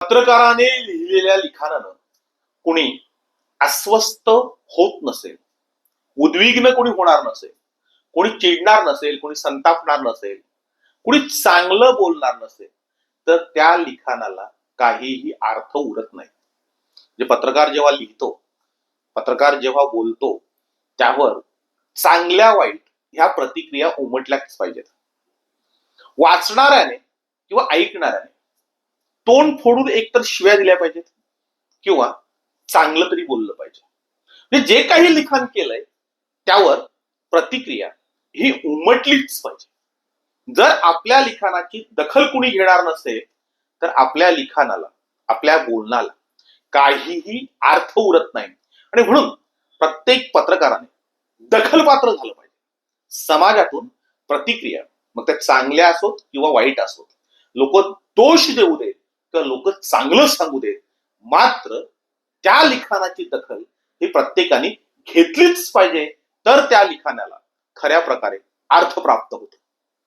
पत्रकाराने लिहिलेल्या लिखाणानं कोणी अस्वस्थ होत नसेल, उद्विग्न कोणी होणार नसेल, कोणी चिडणार नसेल, कोणी संतापणार नसेल, कोणी चांगलं बोलणार नसेल, तर त्या लिखाणाला काहीही अर्थ उरत नाही. जे पत्रकार जेव्हा लिहितो, पत्रकार जेव्हा बोलतो, त्यावर चांगल्या वाईट ह्या प्रतिक्रिया उमटल्याच पाहिजेत. वाचणाऱ्याने किंवा ऐकणाऱ्याने तोंड फोडून एकतर शिव्या दिल्या पाहिजेत किंवा चांगलं तरी बोललं पाहिजे. म्हणजे जे काही लिखाण केलंय त्यावर प्रतिक्रिया ही उमटलीच पाहिजे. जर आपल्या लिखाणाची दखल कुणी घेणार नसेल तर आपल्या लिखाणाला, आपल्या बोलण्याला काहीही अर्थ उरत नाही. आणि म्हणून प्रत्येक पत्रकाराने दखलपात्र झालं पाहिजे. समाजातून प्रतिक्रिया, मग त्या चांगल्या असोत किंवा वाईट असोत, लोक दोष देऊ देत किंवा लोक चांगलं सांगू देत, मात्र त्या लिखाणाची दखल ही प्रत्येकाने घेतलीच पाहिजे. तर त्या लिखाणाला खऱ्या प्रकारे अर्थ प्राप्त होतो.